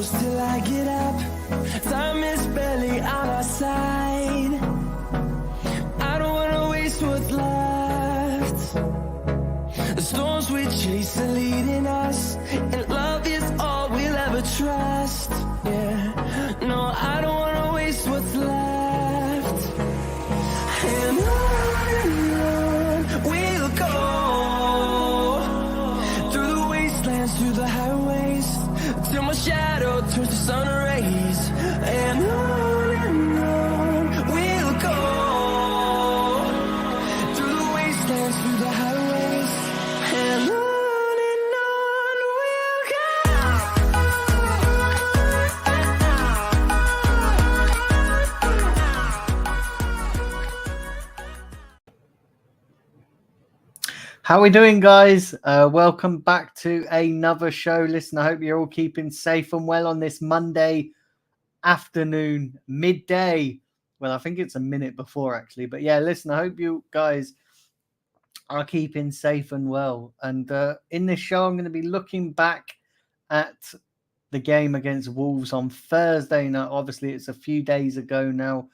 close till I get up. Time is barely on our side. I don't wanna waste what's left. The storms we chase are leading us, and love is all we'll ever trust. Yeah, no, I don't wanna waste what's left. And on we'll go, through the wastelands, through the highways, till my shadow turns to sun rays. And on we'll go, through the wastelands, through the highways, and on we'll go. How are we doing, guys? Welcome back to another show. Listen, I hope you're all keeping safe and well on this Monday afternoon, midday. Well, I think it's a minute before, actually. But yeah, listen, I hope you guys are keeping safe and well. And in this show, I'm going to be looking back at the game against Wolves on Thursday. Now, obviously, it's a few days ago now.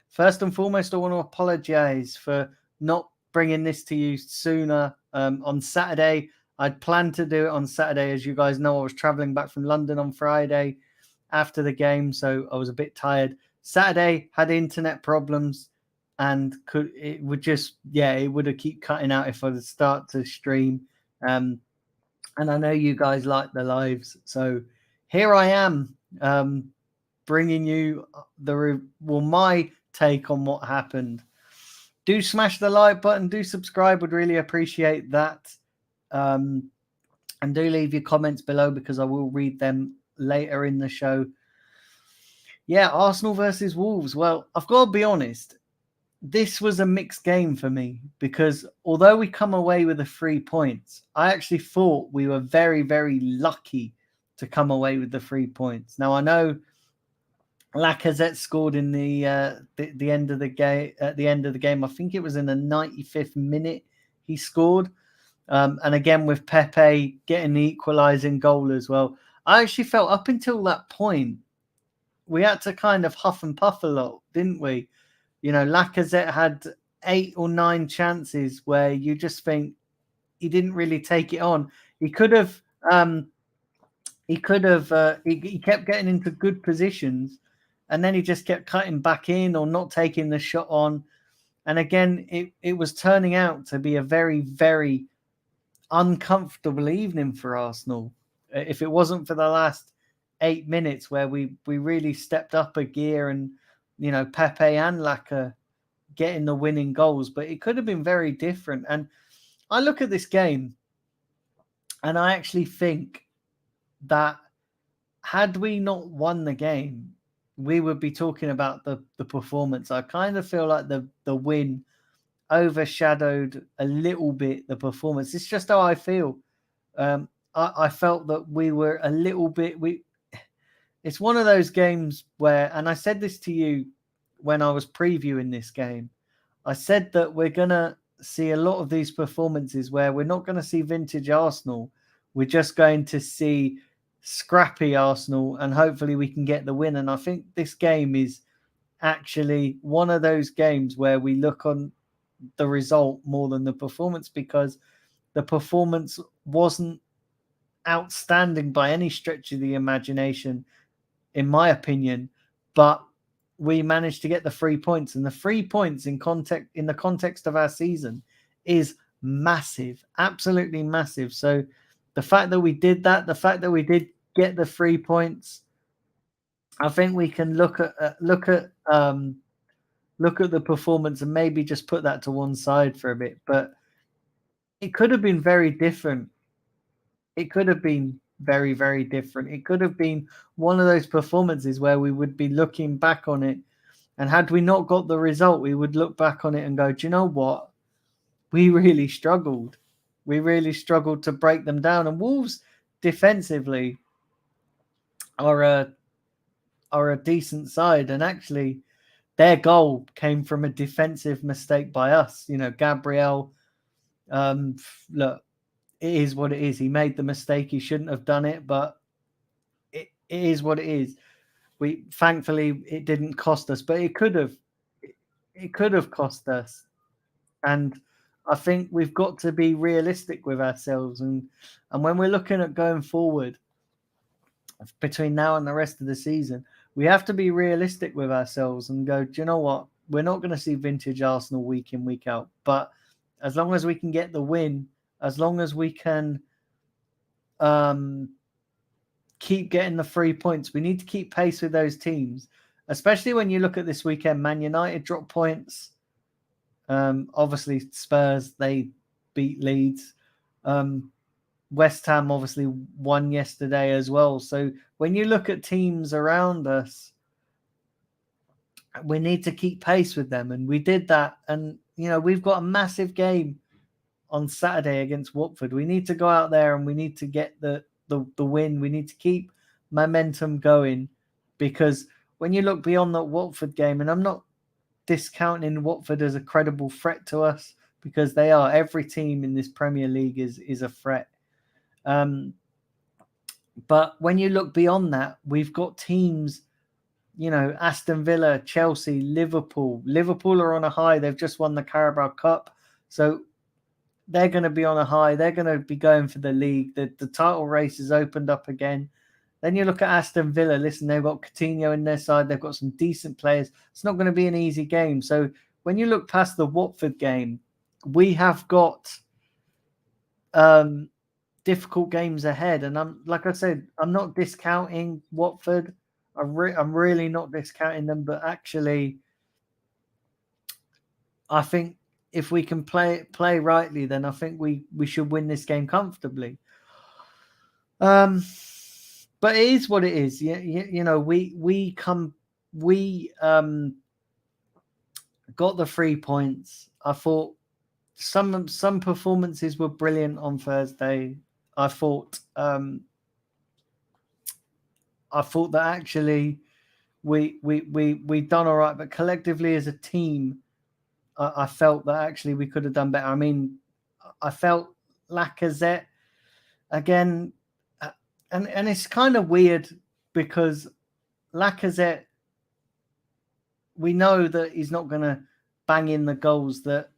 First and foremost, I want to apologize for not bringing this to you sooner. On Saturday, I'd planned to do it on Saturday. As you guys know, I was traveling back from London on Friday after the game, so I was a bit tired. Saturday had internet problems, and it would have keep cutting out if I'd start to stream. And I know you guys like the lives, so here I am, bringing you my take on what happened. Do smash the like button. Do subscribe. Would really appreciate that. And do leave your comments below because I will read them later in the show. Yeah, Arsenal versus Wolves. Well, I've got to be honest. This was a mixed game for me because although we come away with the 3 points, I actually thought we were very, very lucky to come away with the 3 points. Now, I know Lacazette scored in the end of the game. At the end of the game, I think it was in the 95th minute he scored. And again with Pepe getting the equalising goal as well. I actually felt up until that point we had to kind of huff and puff a lot, didn't we? You know, Lacazette had 8 or 9 chances where you just think he didn't really take it on. He could have. He kept getting into good positions. And then he just kept cutting back in or not taking the shot on. And again, it was turning out to be a very, very uncomfortable evening for Arsenal. If it wasn't for the last 8 minutes where we really stepped up a gear and, you know, Pepe and Laka getting the winning goals. But it could have been very different. And I look at this game and I actually think that had we not won the game, we would be talking about the performance. I kind of feel like the win overshadowed a little bit the performance. It's just how I feel. I felt that we were a little bit... It's one of those games where, and I said this to you when I was previewing this game, I said that we're going to see a lot of these performances where we're not going to see vintage Arsenal. We're just going to see scrappy Arsenal, and hopefully we can get the win. And I think this game is actually one of those games where we look on the result more than the performance, because the performance wasn't outstanding by any stretch of the imagination, in my opinion, but we managed to get the 3 points, and the 3 points in the context of our season is massive, absolutely massive. So the fact that we did that, the fact that we did get the 3 points, I think we can look at the performance and maybe just put that to one side for a bit. But it could have been very different. It could have been very, very different. It could have been one of those performances where we would be looking back on it, and had we not got the result, we would look back on it and go, do you know what? We really struggled. We really struggled to break them down. And Wolves defensively are a decent side, and actually their goal came from a defensive mistake by us. You know, Gabriel, look, it is what it is. He made the mistake. He shouldn't have done it, but it is what it is. We thankfully it didn't cost us, but it could have. It could have cost us, and I think we've got to be realistic with ourselves. And when we're looking at going forward between now and the rest of the season, we have to be realistic with ourselves and go, do you know what? We're not going to see vintage Arsenal week in, week out. But as long as we can get the win, as long as we can keep getting the 3 points, we need to keep pace with those teams, especially when you look at this weekend. Man United dropped points. Obviously, Spurs, they beat Leeds. West Ham obviously won yesterday as well. So when you look at teams around us, we need to keep pace with them. And we did that. And, you know, we've got a massive game on Saturday against Watford. We need to go out there and we need to get the win. We need to keep momentum going, because when you look beyond that Watford game, and I'm not discounting Watford as a credible threat to us, because they are. Every team in this Premier League is a threat. But when you look beyond that, we've got teams, you know, Aston Villa, Chelsea, Liverpool. Liverpool are on a high. They've just won the Carabao Cup. So they're going to be on a high. They're going to be going for the league. The title race is opened up again. Then you look at Aston Villa. Listen, they've got Coutinho in their side. They've got some decent players. It's not going to be an easy game. So when you look past the Watford game, we have got difficult games ahead. And like I said, I'm not discounting Watford. I'm really not discounting them. But actually, I think if we can play rightly, then I think we should win this game comfortably. But it is what it is. You know, we got the 3 points. I thought some performances were brilliant on Thursday. I thought that actually we done all right, but collectively as a team, I felt that actually we could have done better. I mean, I felt Lacazette again, and it's kind of weird because Lacazette, we know that he's not going to bang in the goals that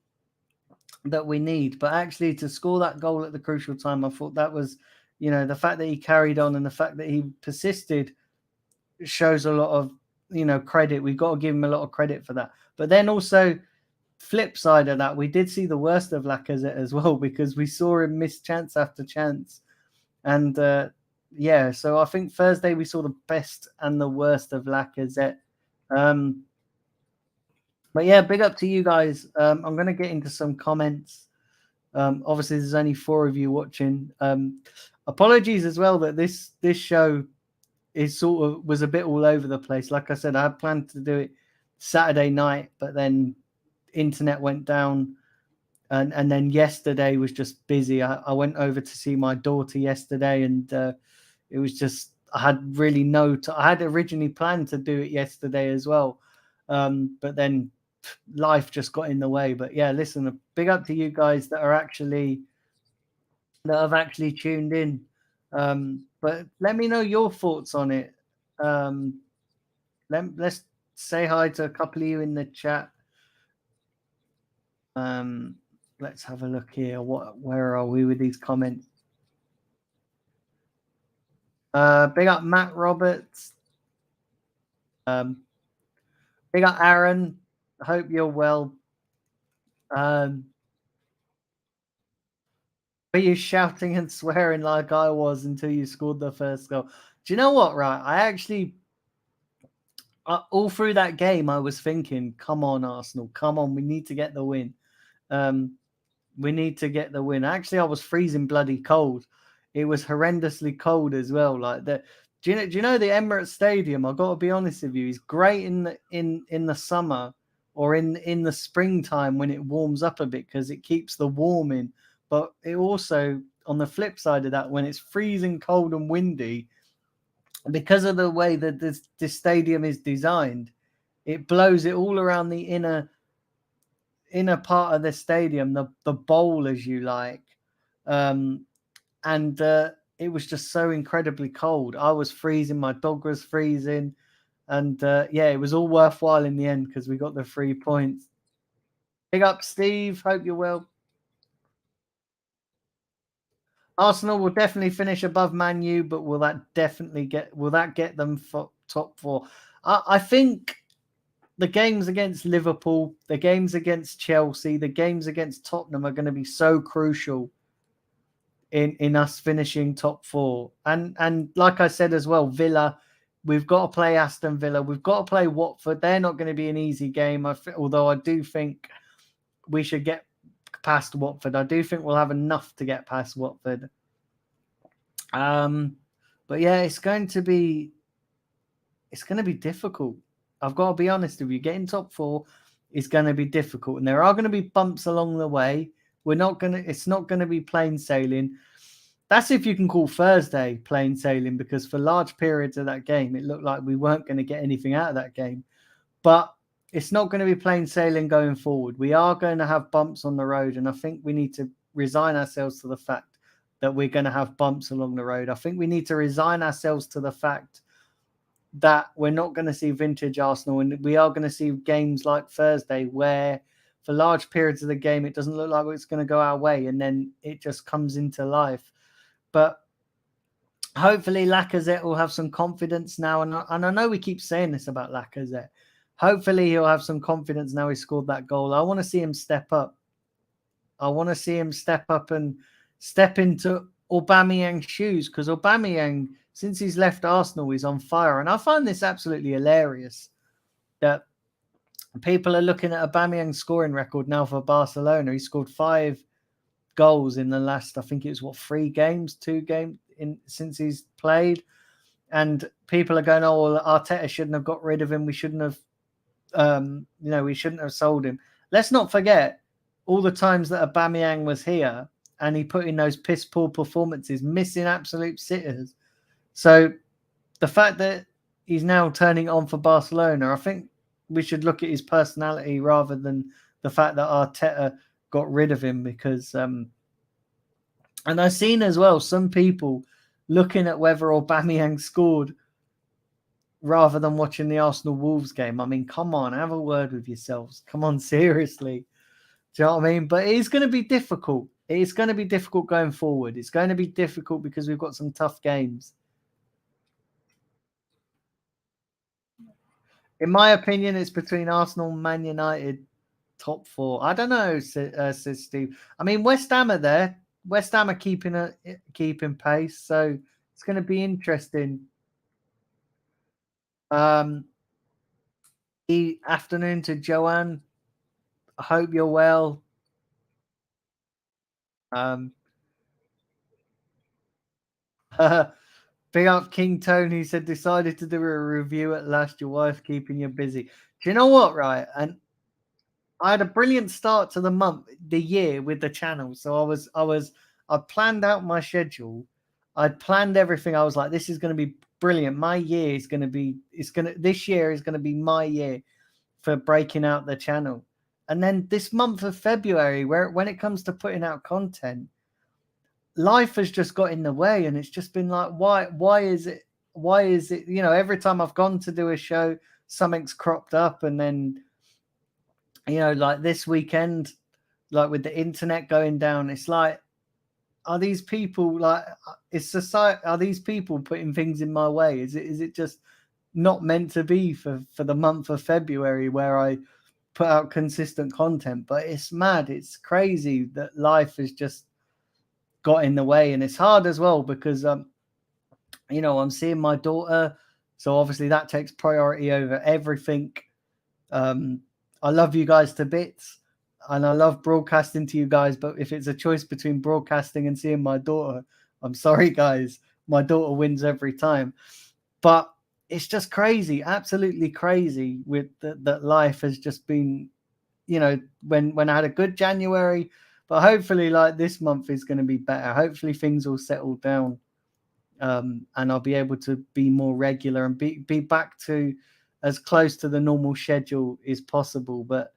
we need, but actually to score that goal at the crucial time, I thought that was, you know, the fact that he carried on and the fact that he persisted shows a lot of, you know, credit. We've got to give him a lot of credit for that. But then also, flip side of that, we did see the worst of Lacazette as well, because we saw him miss chance after chance. And yeah, so I think Thursday we saw the best and the worst of Lacazette. But yeah, big up to you guys. I'm going to get into some comments. Obviously, there's only 4 of you watching. Apologies as well that this show is was a bit all over the place. Like I said, I had planned to do it Saturday night, but then internet went down, and then yesterday was just busy. I went over to see my daughter yesterday, and it was just, I had really I had originally planned to do it yesterday as well, but then life just got in the way. But yeah, listen, a big up to you guys that have actually tuned in. But let me know your thoughts on it. Let's say hi to a couple of you in the chat. Let's have a look here. Where are we with these comments? Big up Matt Roberts. Big up Aaron. I hope you're well. Were you shouting and swearing like I was until you scored the first goal? Do you know what, right? I actually, all through that game, I was thinking, come on, Arsenal, come on, we need to get the win. We need to get the win. Actually, I was freezing bloody cold. It was horrendously cold as well. Like that. Do you know the Emirates Stadium? I've got to be honest with you. It's great in the summer or in the springtime when it warms up a bit, because it keeps the warm in. But it also, on the flip side of that, when it's freezing cold and windy, because of the way that this stadium is designed, it blows it all around the inner part of the stadium, the bowl, as you like. And it was just so incredibly cold. I was freezing, my dog was freezing, and yeah, it was all worthwhile in the end because we got the 3 points. Big up, Steve. Hope you're well. Arsenal will definitely finish above Man U, but will that get them for top 4? I think the games against Liverpool, the games against Chelsea, the games against Tottenham are going to be so crucial in us finishing top 4. And like I said as well, Villa, we've got to play Aston Villa, we've got to play Watford. They're not going to be an easy game. Although I do think we should get past Watford. I do think we'll have enough to get past Watford. But yeah, it's going to be difficult. I've got to be honest with you. Getting top 4 is going to be difficult, and there are going to be bumps along the way. It's not going to be plain sailing. That's if you can call Thursday plain sailing, because for large periods of that game, it looked like we weren't going to get anything out of that game. But it's not going to be plain sailing going forward. We are going to have bumps on the road, and I think we need to resign ourselves to the fact that we're going to have bumps along the road. I think we need to resign ourselves to the fact that we're not going to see vintage Arsenal, and we are going to see games like Thursday where for large periods of the game it doesn't look like it's going to go our way, and then it just comes into life. But hopefully Lacazette will have some confidence now, and I know we keep saying this about Lacazette. Hopefully he'll have some confidence now he scored that goal. I want to see him step up. I want to see him step up and step into Aubameyang's shoes, because Aubameyang, since he's left Arsenal, he's on fire. And I find this absolutely hilarious that people are looking at Aubameyang's scoring record now for Barcelona. He scored 5 goals in the last, I think it was 2 games since he's played. And people are going, oh, well, Arteta shouldn't have got rid of him. We shouldn't have, we shouldn't have sold him. Let's not forget all the times that Aubameyang was here and he put in those piss poor performances, missing absolute sitters. So the fact that he's now turning on for Barcelona, I think we should look at his personality rather than the fact that Arteta got rid of him, because and I've seen as well some people looking at whether Aubameyang scored rather than watching the Arsenal Wolves game. I mean, come on, have a word with yourselves. Come on, seriously. Do you know what I mean? But it's going to be difficult. It's going to be difficult going forward. It's going to be difficult because we've got some tough games. In my opinion, it's between Arsenal and Man United top 4. I don't know, says Steve. I mean, West Ham are there. West Ham are keeping pace, so it's going to be interesting. Afternoon to Joanne. I hope you're well. Big up King Tony said, decided to do a review at last. Your wife keeping you busy. Do you know what, right? And I had a brilliant start to the year with the channel. So I planned out my schedule. I'd planned everything. I was like, this is going to be brilliant. This year is going to be my year for breaking out the channel. And then this month of February, when it comes to putting out content, life has just got in the way, and it's just been like, why is it, every time I've gone to do a show, something's cropped up. And then, like this weekend, like with the internet going down, it's like, are these people are these people putting things in my way? Is it just not meant to be for the month of February where I put out consistent content? But it's mad. It's crazy that life has just got in the way, and it's hard as well because I'm seeing my daughter, so obviously that takes priority over everything. I love you guys to bits, and I love broadcasting to you guys, but if it's a choice between broadcasting and seeing my daughter, I'm sorry guys, my daughter wins every time. But it's just crazy, absolutely crazy with that life has just been, when I had a good January. But hopefully, like, this month is going to be better. Hopefully, things will settle down, and I'll be able to be more regular and be back to as close to the normal schedule as possible. But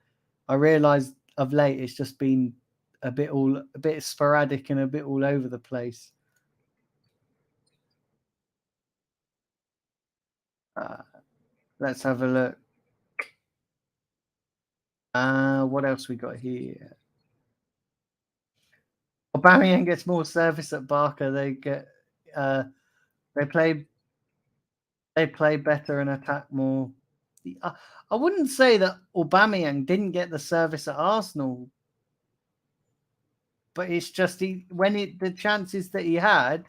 I realised of late it's just been a bit sporadic and a bit all over the place. Let's have a look. What else we got here? Aubameyang gets more service at Barca. They get they play better and attack more. I wouldn't say that Aubameyang didn't get the service at Arsenal, but it's just the chances that he had,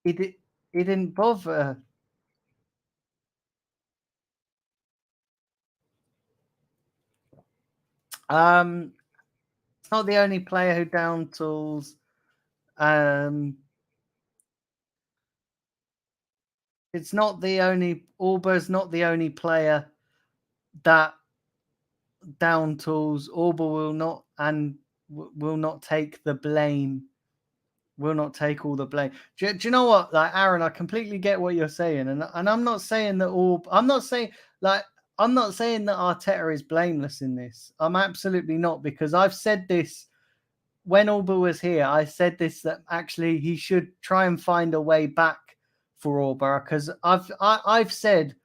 he didn't bother. It's not the only player who down tools. It's not the only. Auba's not the only player that down tools. Auba will not take the blame. Will not take all the blame. Do you know what? Like Aaron, I completely get what you're saying, and I'm not saying that I'm not saying that Arteta is blameless in this. I'm absolutely not, because I've said this when Auba was here. I said this, that actually he should try and find a way back for Auba, because I've said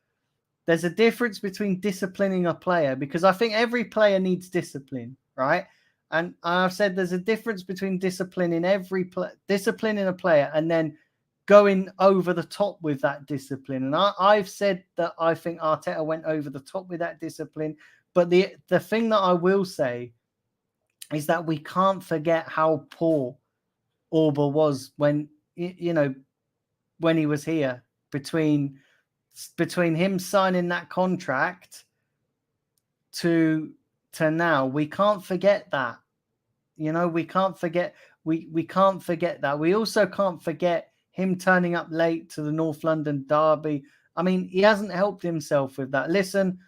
there's a difference between disciplining a player, because I think every player needs discipline, right? And I've said there's a difference between disciplining disciplining a player and then going over the top with that discipline. And I've said that I think Arteta went over the top with that discipline. But the thing that I will say is that we can't forget how poor Auba was when when he was here. Between him signing that contract to now, we can't forget that. We can't forget we can't forget that. We also can't forget him turning up late to the North London derby. I mean, he hasn't helped himself with that. Listen,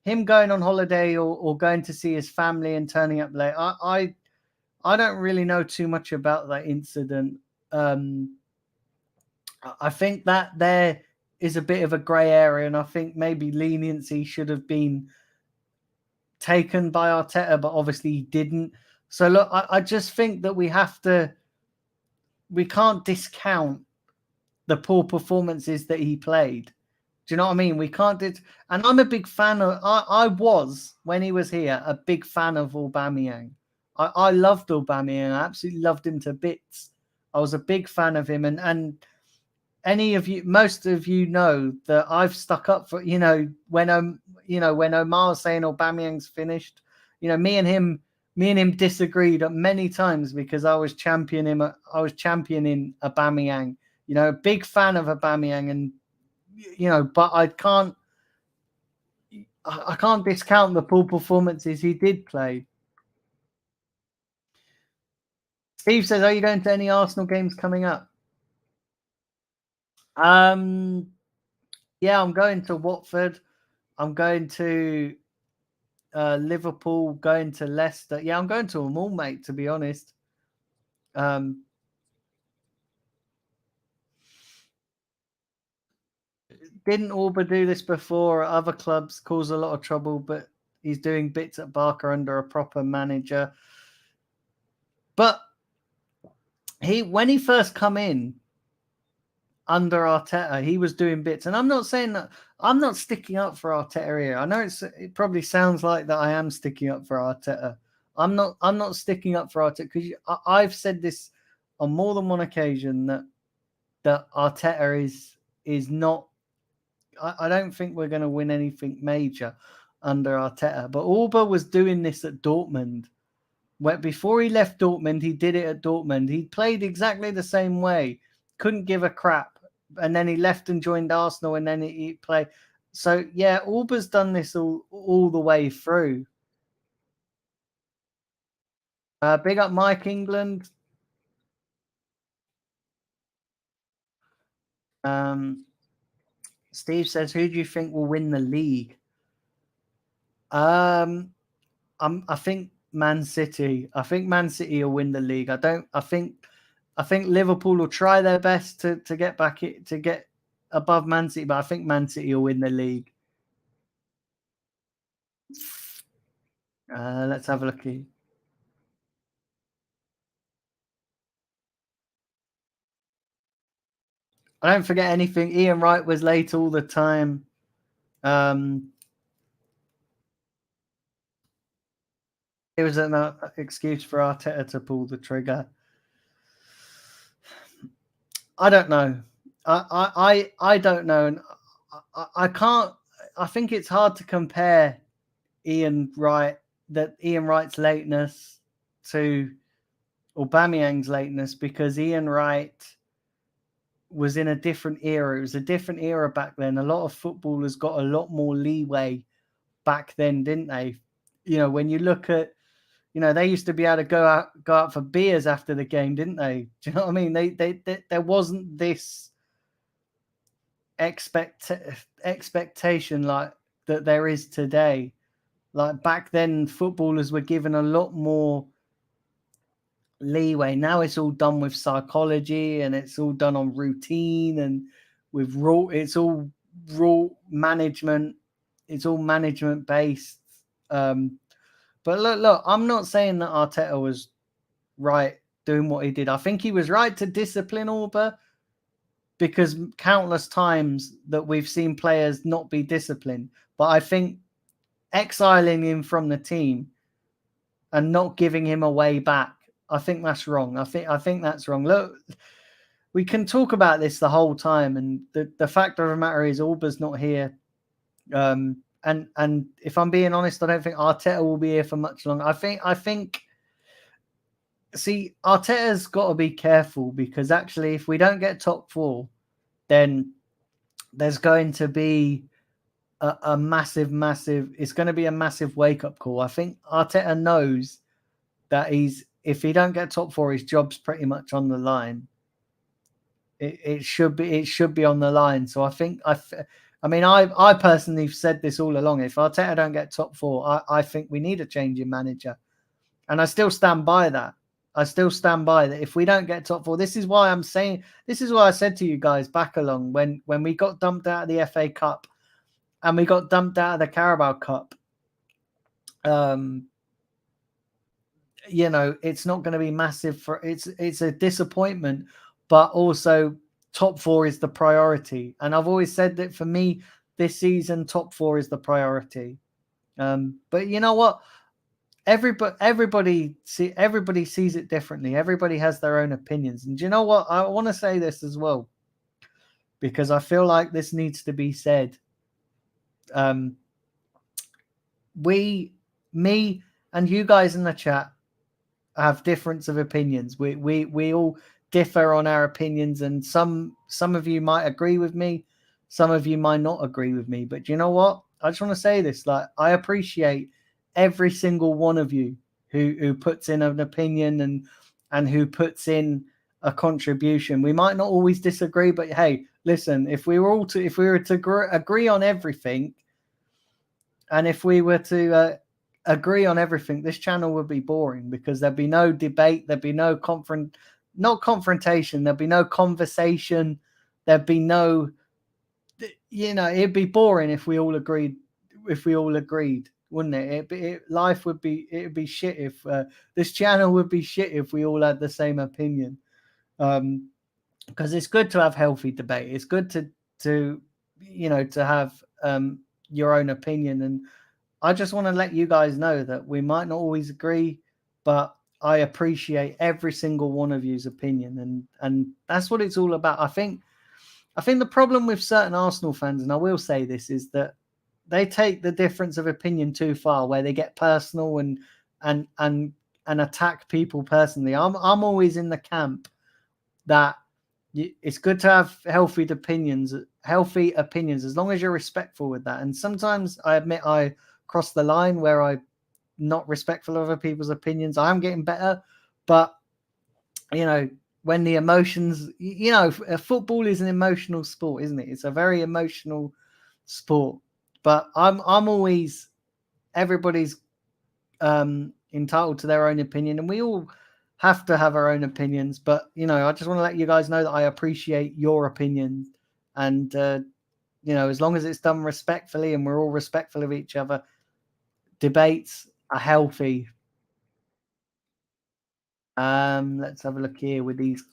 him going on holiday or going to see his family and turning up late, I don't really know too much about that incident. I think that there is a bit of a grey area, and I think maybe leniency should have been taken by Arteta, but obviously he didn't. So look, I just think that we can't discount the poor performances that he played. Do you know what I mean? We can't and I'm a big fan of. I was, when he was here, a big fan of Aubameyang. I loved Aubameyang. I absolutely loved him to bits. I was a big fan of him, and most of you know that I've stuck up for, when Omar was saying Aubameyang's finished, me and him disagreed many times, because I was championing Aubameyang, big fan of Aubameyang, and but I can't discount the poor performances he did play. Steve says, are you going to any Arsenal games coming up? Yeah, I'm going to Watford. I'm going to Liverpool, going to Leicester. Yeah, I'm going to them all, mate, to be honest. Didn't Auba do this before at other clubs? Cause a lot of trouble, but he's doing bits at Barca under a proper manager. But when he first come in under Arteta, he was doing bits. And I'm not saying that I'm not sticking up for Arteta here. I know it probably sounds like that I am sticking up for Arteta. I'm not sticking up for Arteta, because I've said this on more than one occasion that Arteta is not. I don't think we're going to win anything major under Arteta. But Auba was doing this at Dortmund. Where before he left Dortmund, he did it at Dortmund. He played exactly the same way. Couldn't give a crap. And then he left and joined Arsenal, and then he played. So, yeah, Auba's done this all the way through. Big up Mike England. Steve says, who do you think will win the league? I think Man City. I think Man City will win the league. I think Liverpool will try their best to get to get above Man City, but I think Man City will win the league. Let's have a look here. I don't forget anything. Ian Wright was late all the time. It was an excuse for Arteta to pull the trigger. I don't know. I don't know, and I can't. I think it's hard to compare Ian Wright's lateness to Aubameyang's lateness, because Ian Wright was in a different era. It was a different era back then. A lot of footballers got a lot more leeway back then, didn't they? You know, when you look at, you know, they used to be able to go out for beers after the game, didn't they? Do you know what I mean? They there wasn't this expectation like that there is today. Like back then, footballers were given a lot more leeway. Now it's all done with psychology, and it's all done on routine, and with raw. It's all raw management. It's all management based. But look, I'm not saying that Arteta was right doing what he did. I think he was right to discipline Auba, because countless times that we've seen players not be disciplined. But I think exiling him from the team and not giving him a way back, I think that's wrong. I think that's wrong. Look, we can talk about this the whole time, and the fact of the matter is Auba's not here. And if I'm being honest, I don't think Arteta will be here for much longer. I think see, Arteta's got to be careful, because actually, if we don't get top 4, then there's going to be a massive, it's going to be a massive wake-up call. I think Arteta knows that if he don't get top 4, his job's pretty much on the line. It should be on the line. So I think I personally have said this all along. If Arteta don't get top 4, I think we need a change in manager, and I still stand by that. I still stand by that. If we don't get top 4, this is why I'm saying. This is why I said to you guys back along when we got dumped out of the FA Cup and we got dumped out of the Carabao Cup. You know, it's not going to be massive for it's a disappointment, but also top 4 is the priority. And I've always said that for me, this season, top 4 is the priority. But you know what? Everybody sees it differently. Everybody has their own opinions. And do you know what? I want to say this as well, because I feel like this needs to be said. Me and you guys in the chat have difference of opinions. We all differ on our opinions, and some of you might agree with me, some of you might not agree with me. But you know what? I just want to say this: like, I appreciate every single one of you who puts in an opinion and who puts in a contribution. We might not always disagree, but hey, listen, if we were to agree on everything, and if we were to agree on everything, this channel would be boring, because there'd be no debate, there'd be no confrontation, there'd be no conversation, there'd be no, you know, it'd be boring if we all agreed, wouldn't it? Life would be shit if this channel would be shit if we all had the same opinion. Because it's good to have healthy debate. It's good to you know, to have your own opinion. And I just want to let you guys know that we might not always agree, but I appreciate every single one of you's opinion, and that's what it's all about. I think the problem with certain Arsenal fans, and I will say this, is that they take the difference of opinion too far, where they get personal and attack people personally. I'm always in the camp that it's good to have healthy opinions as long as you're respectful with that. And sometimes I admit I cross the line where I'm not respectful of other people's opinions. I am getting better, but you know, when the emotions, you know, football is an emotional sport, isn't it? It's a very emotional sport. But I'm always, everybody's entitled to their own opinion, and we all have to have our own opinions. But you know, I just want to let you guys know that I appreciate your opinion, and you know, as long as it's done respectfully and we're all respectful of each other, debates are healthy. Let's have a look here with these.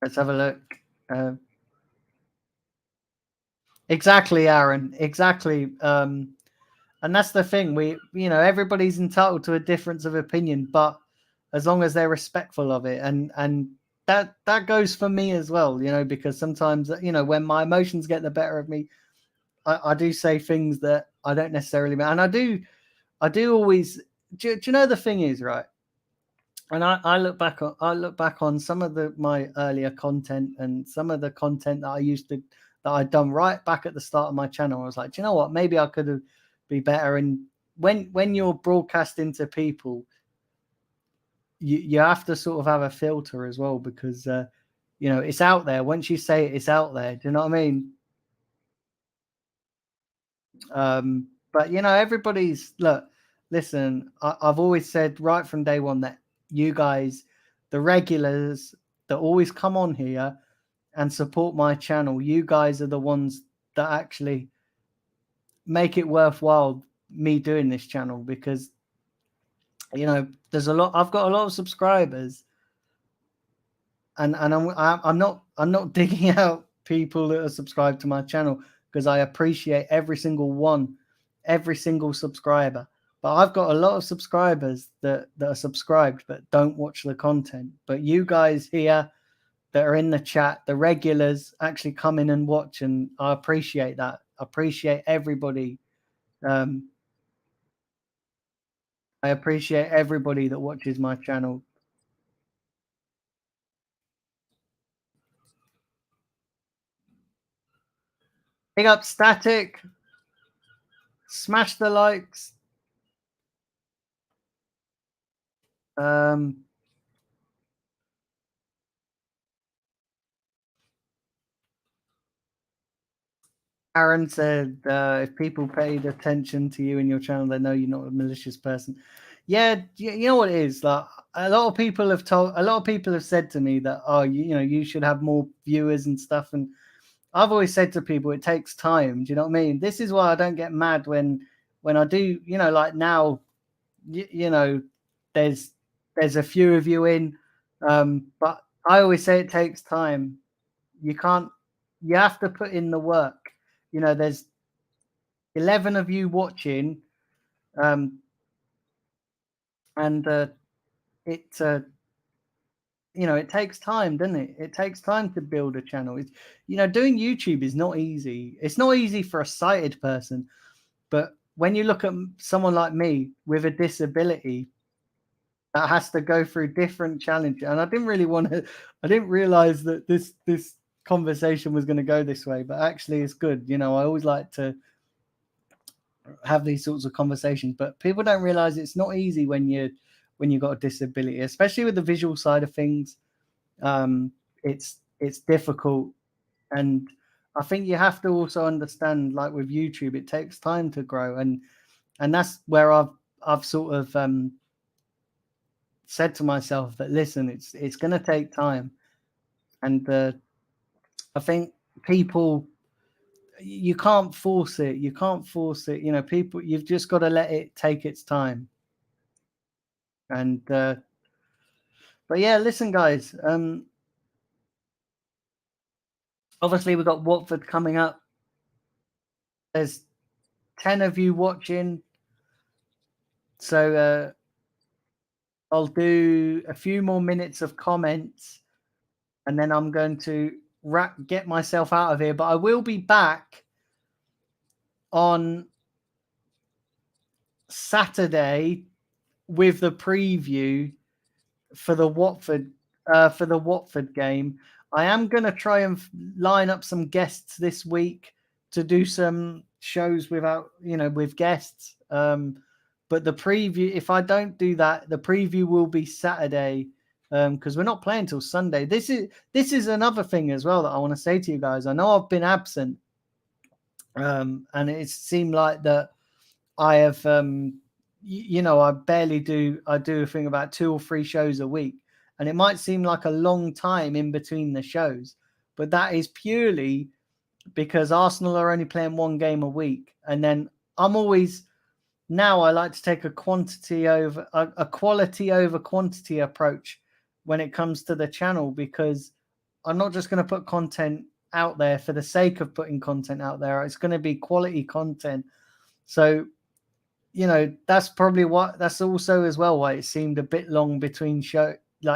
Let's have a look. Exactly, Aaron. Exactly. And that's the thing. Everybody's entitled to a difference of opinion, but as long as they're respectful of it, and that goes for me as well. Because sometimes when my emotions get the better of me, I do say things that I don't necessarily mean, and I do always. Do you know the thing is, right? And I look back on some of my earlier content and some of the content that I'd done right back at the start of my channel. I was like, do you know what? Maybe I could have be better. And when you're broadcasting to people, you have to sort of have a filter as well, because it's out there. Once you say it's out there. Do you know what I mean? But everybody's look. Listen, I've always said right from day one that you guys, the regulars that always come on here and support my channel, you guys are the ones that actually make it worthwhile me doing this channel, because there's a lot. I've got a lot of subscribers, and I'm not digging out people that are subscribed to my channel, because I appreciate every single one, every single subscriber. But I've got a lot of subscribers that are subscribed but don't watch the content. But you guys here that are in the chat, the regulars, actually come in and watch, and I appreciate that. I appreciate everybody. I appreciate everybody that watches my channel. Big up Static. Smash the likes. Aaron said, if people paid attention to you and your channel, they know you're not a malicious person. Yeah, you know what it is? Like, a lot of people have said to me that, oh, you should have more viewers and stuff. And I've always said to people, it takes time. Do you know what I mean? This is why I don't get mad when I do, like now, there's a few of you in, but I always say it takes time. You have to put in the work. There's 11 of you watching, and it it takes time, doesn't it? It takes time to build a channel. It's doing YouTube is not easy. It's not easy for a sighted person, but when you look at someone like me with a disability that has to go through different challenges, and I didn't realize that this conversation was going to go this way, but actually it's good. I always like to have these sorts of conversations, but people don't realize it's not easy when you've got a disability, especially with the visual side of things. It's difficult, and I think you have to also understand, like with YouTube, it takes time to grow, and that's where I've sort of said to myself that, listen, it's going to take time, and I think people, you can't force it. People, you've just got to let it take its time. And but yeah, listen, guys. Obviously we've got Watford coming up. There's 10 of you watching, so I'll do a few more minutes of comments, and then I'm going to get myself out of here. But I will be back on Saturday with the preview for the Watford game. I am going to try and line up some guests this week to do some shows with guests. But the preview, if I don't do that, the preview will be Saturday, because we're not playing till Sunday. This is another thing as well that I want to say to you guys. I know I've been absent, and it seemed like that I have, I barely do. I do a thing about 2 or 3 shows a week, and it might seem like a long time in between the shows, but that is purely because Arsenal are only playing 1 game a week, and then I'm always. Now I like to take a quality over quantity approach when it comes to the channel, because I'm not just going to put content out there for the sake of putting content out there. It's going to be quality content. So, that's probably that's also as well why it seemed a bit long between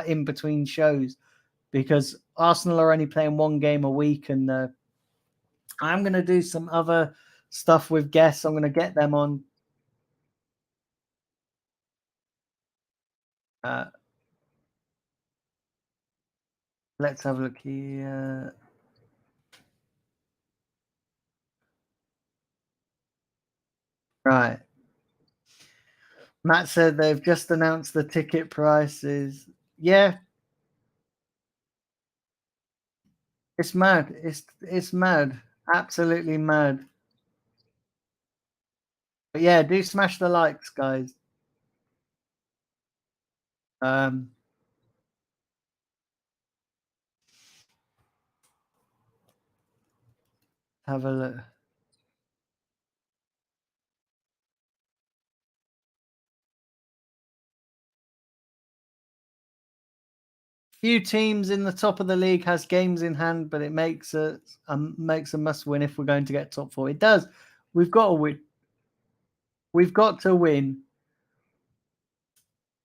in between shows, because Arsenal are only playing one game a week, and I'm going to do some other stuff with guests. I'm going to get them on. Let's have a look here. Right. Matt said they've just announced the ticket prices. Yeah. It's mad. It's mad. Absolutely mad. But yeah, do smash the likes, guys. Have a look. Few teams in the top of the league has games in hand, but it makes a must win if we're going to get top four. It does. We've got to win. We've got to win.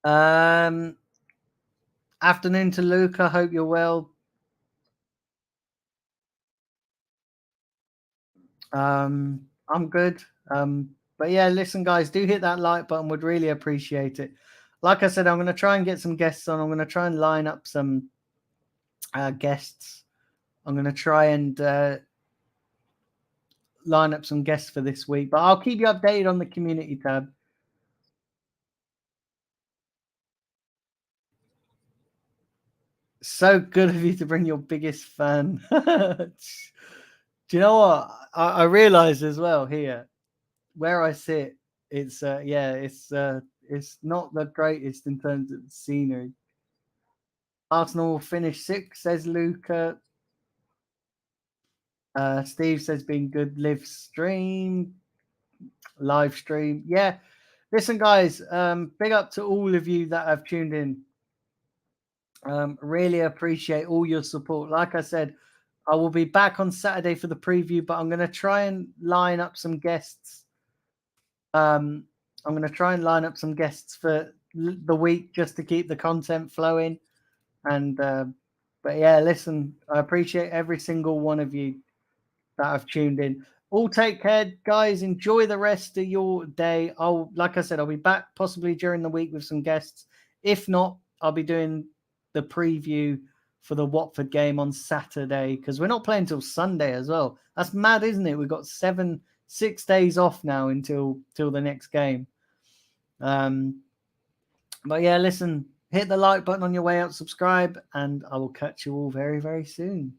Afternoon to Luca. Hope you're well. I'm good. But yeah, listen, guys, do hit that like button. Would really appreciate it. Like I said, I'm going to try and get some guests on. I'm going to try and line up some guests. I'm going to try and line up some guests for this week, but I'll keep you updated on the community tab. So good of you to bring your biggest fan. Do you know what? I realize as well here where I sit. It's it's not the greatest in terms of scenery. Arsenal finished sixth, says Luca. Steve says been good live stream. Yeah. Listen, guys, big up to all of you that have tuned in. Really appreciate all your support. Like I said, I will be back on Saturday for the preview, but I'm going to try and line up some guests. I'm going to try and line up some guests for the week just to keep the content flowing. And but yeah, listen, I appreciate every single one of you that have tuned in. All take care, guys. Enjoy the rest of your day. Like I said, I'll be back possibly during the week with some guests. If not, I'll be doing the preview for the Watford game on Saturday, because we're not playing till Sunday as well. That's mad, isn't it? We've got 6 days off now until the next game. But yeah, listen, hit the like button on your way out, subscribe, and I will catch you all very, very soon.